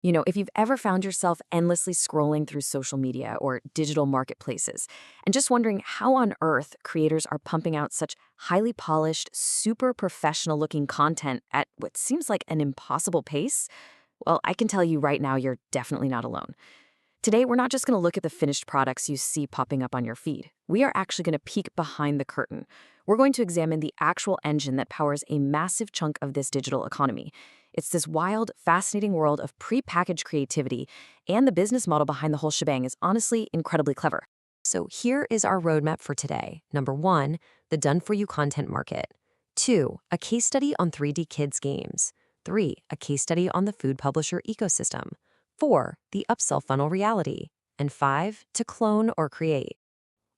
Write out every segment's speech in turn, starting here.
If you've ever found yourself endlessly scrolling through social media or digital marketplaces and just wondering how on earth creators are pumping out such highly polished, super professional looking content at what seems like an impossible pace, well, I can tell you right now you're definitely not alone. Today, we're not just going to look at the finished products you see popping up on your feed. We are actually going to peek behind the curtain. We're going to examine the actual engine that powers a massive chunk of this digital economy. It's this wild, fascinating world of pre-packaged creativity, and the business model behind the whole shebang is honestly incredibly clever. So here is our roadmap for today. Number 1, the done-for-you content market. 2, a case study on 3D kids games. 3, a case study on the food publisher ecosystem. 4, the upsell funnel reality. And 5, to clone or create.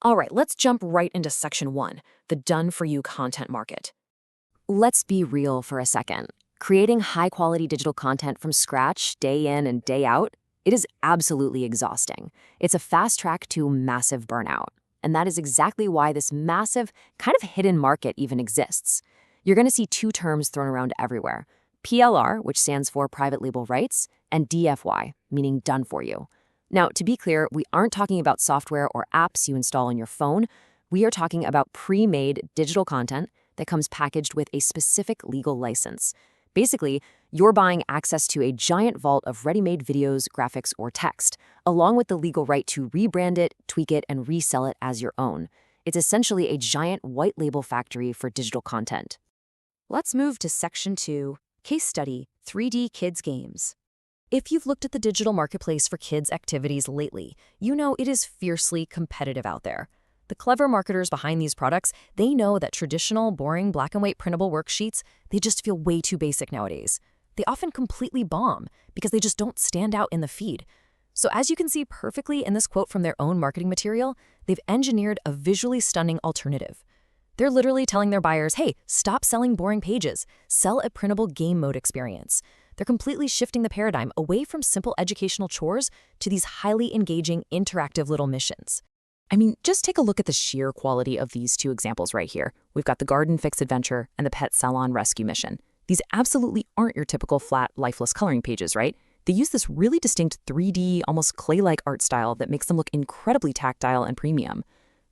All right, let's jump right into section 1, the done-for-you content market. Let's be real for a second. Creating high-quality digital content from scratch, day in and day out, it is absolutely exhausting. It's a fast track to massive burnout. And that is exactly why this massive, kind of hidden market even exists. You're going to see two terms thrown around everywhere: PLR, which stands for private label rights, and DFY, meaning done for you. Now, to be clear, we aren't talking about software or apps you install on your phone. We are talking about pre-made digital content that comes packaged with a specific legal license. Basically, you're buying access to a giant vault of ready-made videos, graphics, or text, along with the legal right to rebrand it, tweak it, and resell it as your own. It's essentially a giant white label factory for digital content. Let's move to section 2, case study, 3D kids games. If you've looked at the digital marketplace for kids' activities lately, you know it is fiercely competitive out there. The clever marketers behind these products, they know that traditional, boring, black and white printable worksheets, they just feel way too basic nowadays. They often completely bomb because they just don't stand out in the feed. So as you can see perfectly in this quote from their own marketing material, they've engineered a visually stunning alternative. They're literally telling their buyers, hey, stop selling boring pages, sell a printable game mode experience. They're completely shifting the paradigm away from simple educational chores to these highly engaging, interactive little missions. I mean, just take a look at the sheer quality of these two examples right here. We've got the Garden Fix Adventure and the Pet Salon Rescue Mission. These absolutely aren't your typical flat, lifeless coloring pages, right? They use this really distinct 3D, almost clay-like art style that makes them look incredibly tactile and premium.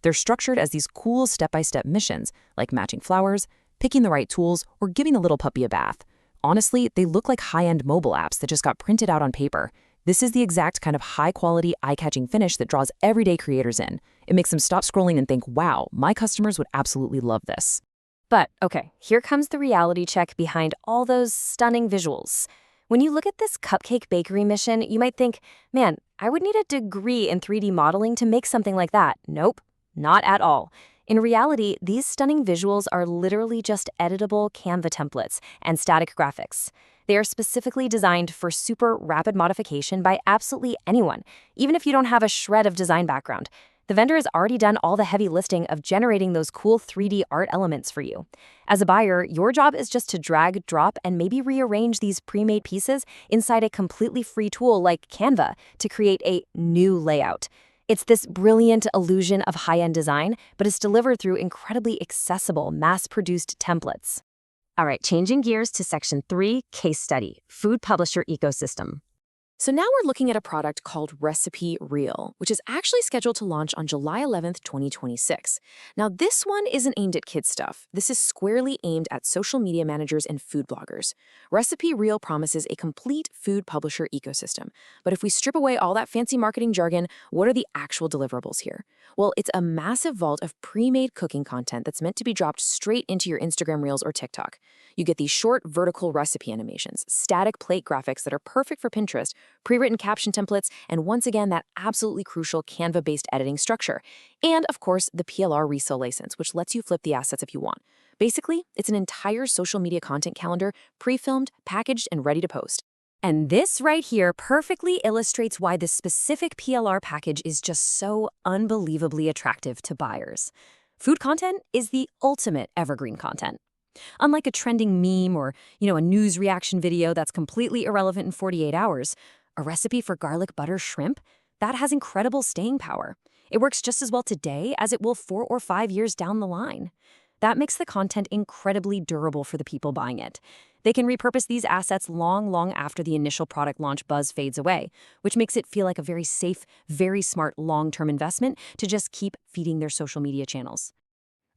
They're structured as these cool step-by-step missions, like matching flowers, picking the right tools, or giving the little puppy a bath. Honestly, they look like high-end mobile apps that just got printed out on paper. This is the exact kind of high-quality, eye-catching finish that draws everyday creators in. It makes them stop scrolling and think, wow, my customers would absolutely love this. But, okay, here comes the reality check behind all those stunning visuals. When you look at this cupcake bakery mission, you might think, man, I would need a degree in 3D modeling to make something like that. Nope, not at all. In reality, these stunning visuals are literally just editable Canva templates and static graphics. They are specifically designed for super rapid modification by absolutely anyone, even if you don't have a shred of design background. The vendor has already done all the heavy lifting of generating those cool 3D art elements for you. As a buyer, your job is just to drag, drop, and maybe rearrange these pre-made pieces inside a completely free tool like Canva to create a new layout. It's this brilliant illusion of high-end design, but it's delivered through incredibly accessible, mass-produced templates. All right, changing gears to section 3, case study, food publisher ecosystem. So now we're looking at a product called Recipe Reel, which is actually scheduled to launch on July 11th, 2026. Now, this one isn't aimed at kids stuff. This is squarely aimed at social media managers and food bloggers. Recipe Reel promises a complete food publisher ecosystem. But if we strip away all that fancy marketing jargon, what are the actual deliverables here? Well, it's a massive vault of pre-made cooking content that's meant to be dropped straight into your Instagram Reels or TikTok. You get these short vertical recipe animations, static plate graphics that are perfect for Pinterest, pre-written caption templates, and once again, that absolutely crucial Canva-based editing structure. And of course, the PLR resale license, which lets you flip the assets if you want. Basically, it's an entire social media content calendar, pre-filmed, packaged, and ready to post. And this right here perfectly illustrates why this specific PLR package is just so unbelievably attractive to buyers. Food content is the ultimate evergreen content. Unlike a trending meme or, a news reaction video that's completely irrelevant in 48 hours, a recipe for garlic butter shrimp, that has incredible staying power. It works just as well today as it will 4 or 5 years down the line. That makes the content incredibly durable for the people buying it. They can repurpose these assets long after the initial product launch buzz fades away, which makes it feel like a very safe, very smart long-term investment to just keep feeding their social media channels.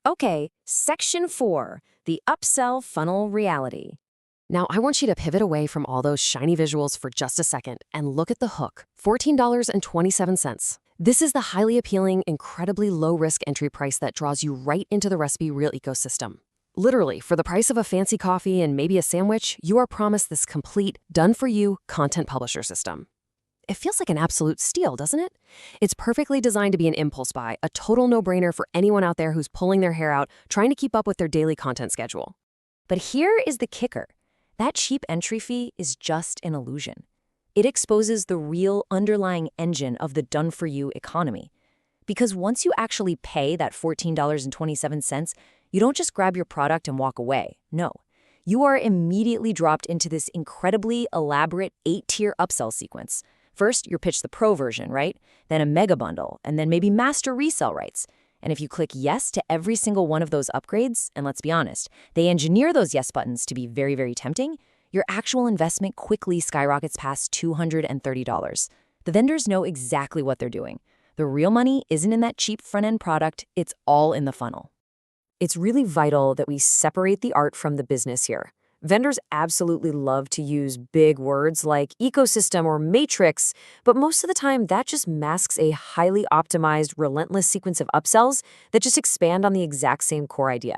Okay, section 4, the upsell funnel reality. Now, I want you to pivot away from all those shiny visuals for just a second and look at the hook, $14.27. This is the highly appealing, incredibly low-risk entry price that draws you right into the recipe reel ecosystem. Literally, for the price of a fancy coffee and maybe a sandwich, you are promised this complete, done-for-you content publisher system. It feels like an absolute steal, doesn't it? It's perfectly designed to be an impulse buy, a total no-brainer for anyone out there who's pulling their hair out, trying to keep up with their daily content schedule. But here is the kicker. That cheap entry fee is just an illusion. It exposes the real underlying engine of the done-for-you economy. Because once you actually pay that $14.27, you don't just grab your product and walk away. No. You are immediately dropped into this incredibly elaborate 8-tier upsell sequence. First, you're pitched the pro version, right? Then a mega bundle, and then maybe master resale rights. And if you click yes to every single one of those upgrades, and let's be honest, they engineer those yes buttons to be very, very tempting, your actual investment quickly skyrockets past $230. The vendors know exactly what they're doing. The real money isn't in that cheap front-end product, it's all in the funnel. It's really vital that we separate the art from the business here. Vendors absolutely love to use big words like ecosystem or matrix, but most of the time that just masks a highly optimized, relentless sequence of upsells that just expand on the exact same core idea.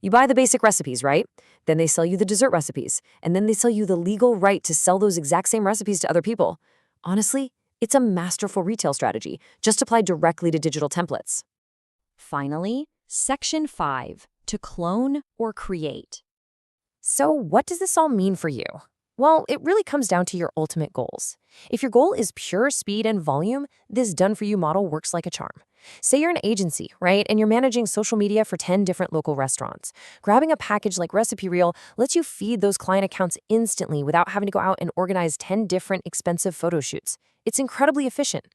You buy the basic recipes, right? Then they sell you the dessert recipes, and then they sell you the legal right to sell those exact same recipes to other people. Honestly, it's a masterful retail strategy, just applied directly to digital templates. Finally, section 5, to clone or create. So what does this all mean for you? Well, it really comes down to your ultimate goals. If your goal is pure speed and volume, this done-for-you model works like a charm. Say you're an agency, right, and you're managing social media for 10 different local restaurants. Grabbing a package like Recipe Reel lets you feed those client accounts instantly without having to go out and organize 10 different expensive photo shoots. It's incredibly efficient.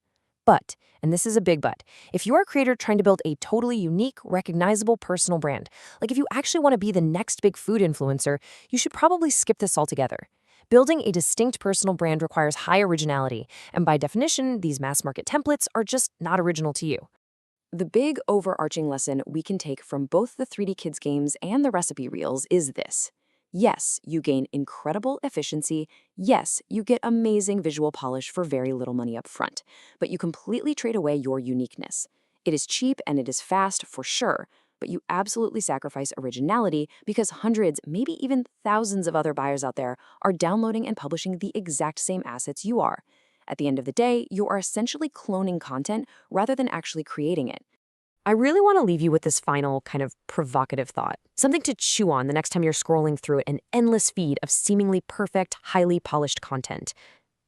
But, and this is a big but, if you are a creator trying to build a totally unique, recognizable personal brand, like if you actually want to be the next big food influencer, you should probably skip this altogether. Building a distinct personal brand requires high originality, and by definition, these mass market templates are just not original to you. The big overarching lesson we can take from both the 3D Kids games and the recipe reels is this. Yes, you gain incredible efficiency. Yes, you get amazing visual polish for very little money up front, but you completely trade away your uniqueness. It is cheap and it is fast for sure, but you absolutely sacrifice originality because hundreds, maybe even thousands of other buyers out there are downloading and publishing the exact same assets you are. At the end of the day, you are essentially cloning content rather than actually creating it. I really want to leave you with this final kind of provocative thought, something to chew on the next time you're scrolling through an endless feed of seemingly perfect, highly polished content.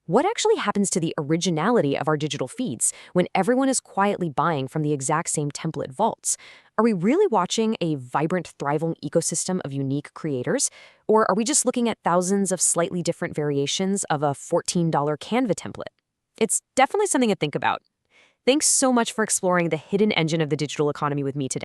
What actually happens to the originality of our digital feeds when everyone is quietly buying from the exact same template vaults? Are we really watching a vibrant, thriving ecosystem of unique creators? Or are we just looking at thousands of slightly different variations of a $14 Canva template? It's definitely something to think about. Thanks so much for exploring the hidden engine of the digital economy with me today.